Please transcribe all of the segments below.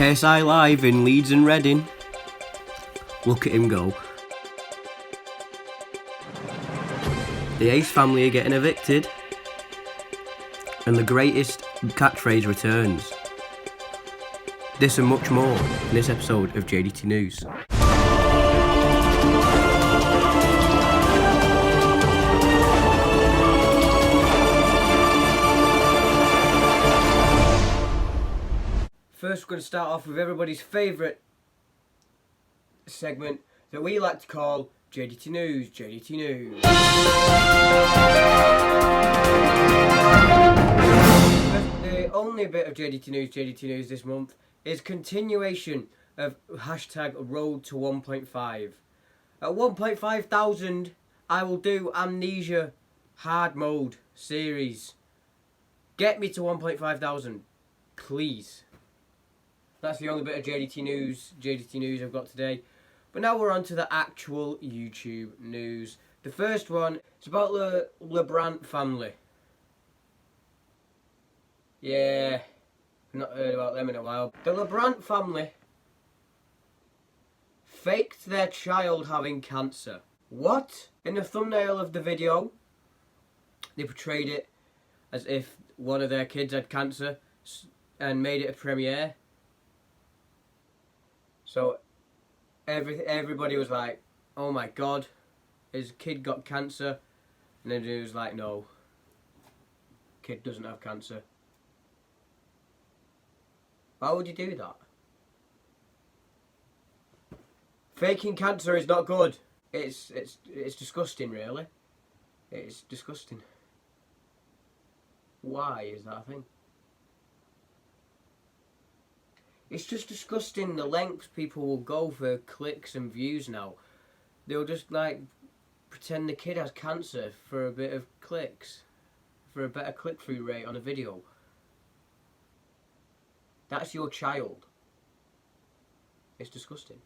KSI live in Leeds and Reading. Look at him go. The Ace family are getting evicted. And the greatest catchphrase returns. This and much more in this episode of J.D.T News. First, we're going to start off with everybody's favourite segment that we like to call J.D.T News. J.D.T News. The only bit of J.D.T News this month is continuation of hashtag road to 1.5. At 1.5 thousand, I will do Amnesia hard mode series. Get me to 1.5 thousand, please. That's the only bit of J.D.T News I've got today. But now we're on to the actual YouTube news. The first one is about the Lebrant family. Yeah, I've not heard about them in a while. The Lebrant family faked their child having cancer. What? In the thumbnail of the video, they portrayed it as if one of their kids had cancer and made it a premiere. So everybody was like, oh my god, his kid got cancer. And then it was like, no, kid doesn't have cancer. Why would you do that? Faking cancer is not good. It's disgusting, really. It's disgusting. Why is that a thing? It's just disgusting the lengths people will go for clicks and views now. They'll just like pretend the kid has cancer for a bit of clicks, for a better click-through rate on a video. That's your child. It's disgusting.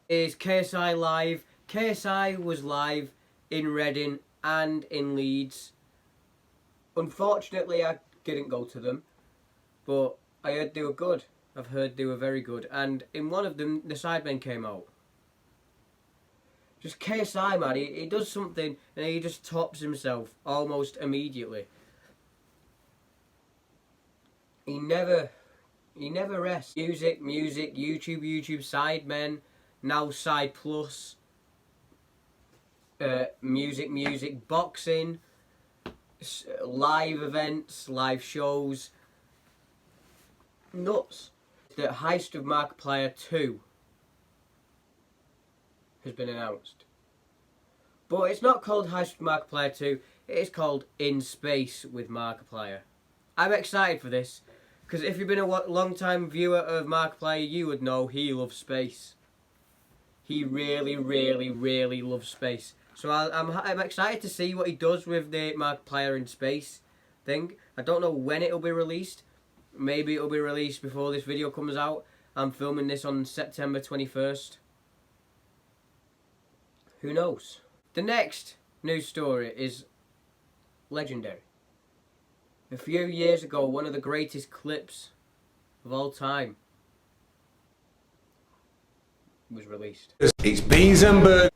Is KSI live? KSI was live in Reading and in Leeds. Unfortunately, I didn't go to them, but I heard they were good. I've heard they were very good. And in one of them, the Sidemen came out. Just KSI, man, he does something and he just tops himself almost immediately. He never rests. Music, YouTube, Sidemen, now Side Plus. Music, boxing, live events, live shows. Nuts. The Heist of Markiplier 2 has been announced. But it's not called Heist of Markiplier 2, it is called In Space with Markiplier. I'm excited for this, because if you've been a long time viewer of Markiplier, you would know he loves space. He really loves space. So I'm excited to see what he does with the Markiplier in Space thing. I don't know when it'll be released. Maybe it'll be released before this video comes out. I'm filming this on September 21st. Who knows? The next news story is legendary. A few years ago, one of the greatest clips of all time was released. It's beans and burgers.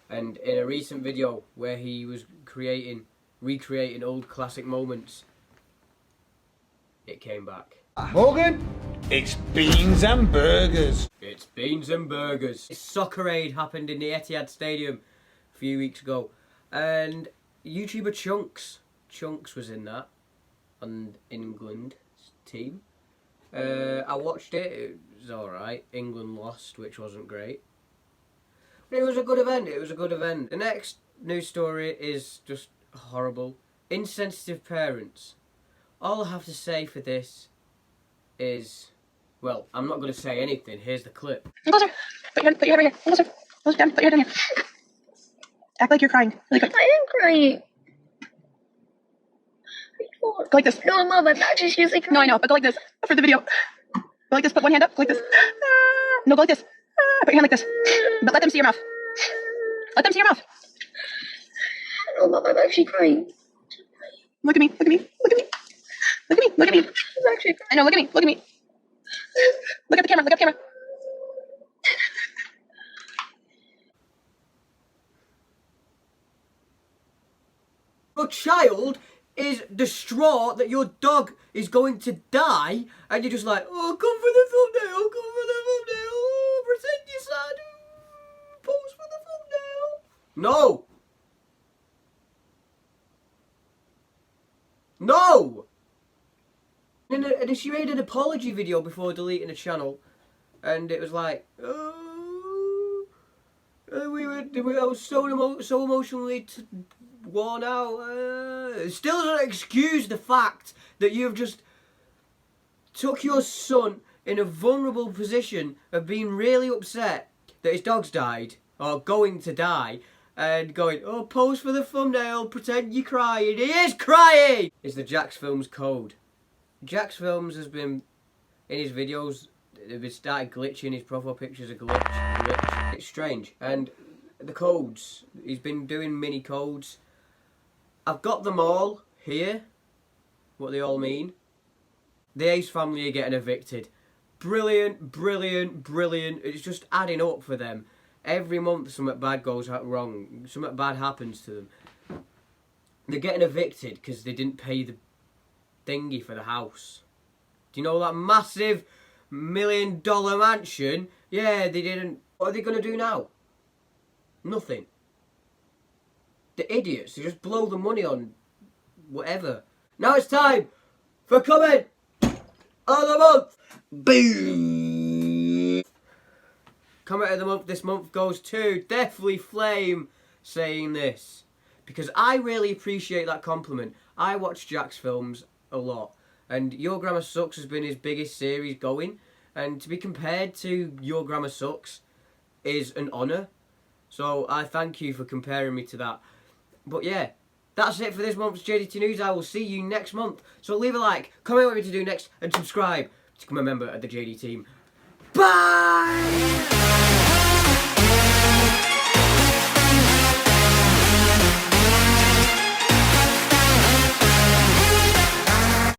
And in a recent video where he was recreating old classic moments, it came back. Morgan, it's beans and burgers. It's beans and burgers. Soccerade happened in the Etihad Stadium a few weeks ago, and YouTuber Chunks was in that, on England's team. I watched it. It was alright. England lost, which wasn't great. But it was a good event. The next news story is just horrible. Insensitive parents. All I have to say for this is, well, I'm not going to say anything. Here's the clip. Closer. Put your head right here. Closer. Close it down. Put your head down here. Act like you're crying. Really quick. I am crying. Go like this. No, Mom, I'm not just usually crying. No, I know, but go like this for the video. Go like this. Put one hand up. Go like this. No, go like this. Put your hand like this. But let them see your mouth. Let them see your mouth. No, Mom, I'm actually crying. Look at me. Look at me. Look at me. Look at me. Look at me. I'm actually crying. I know. Look at me. Look at me. Look at the camera. Look at the camera. Your child is distraught that your dog is going to die, and you're just like, oh, come for the thumbnail, come for the thumbnail, oh, pretend you're sad, pose for the thumbnail. No! No! And she made an apology video before deleting the channel, and it was like, oh, I was so emotionally worn out. It still doesn't excuse the fact that you've just took your son in a vulnerable position of being really upset that his dog's died, or going to die, and going, oh, pose for the thumbnail, pretend you're crying. He is crying! It's the Jacksfilms Code. Jacksfilms has been, in his videos, they've started glitching, his profile pictures are glitch. It's strange. And the codes, he's been doing mini codes. I've got them all here, what they all mean. The Ace family are getting evicted. Brilliant, brilliant, brilliant. It's just adding up for them. Every month something bad goes wrong, something bad happens to them. They're getting evicted because they didn't pay the thingy for the house. Do you know that massive $1 million mansion? Yeah, they didn't. What are they going to do now? Nothing. The idiots, they just blow the money on whatever. Now it's time for comment of the month. Boom. Comment of the month this month goes to Deathly Flame saying this, because I really appreciate that compliment. I watch Jacksfilms a lot, and Your Grammar Sucks has been his biggest series going, and to be compared to Your Grammar Sucks is an honour. So I thank you for comparing me to that. But yeah, that's it for this month's J.D.T News. I will see you next month. So leave a like, comment what you want me to do next, and subscribe to become a member of the J.D. team. Bye!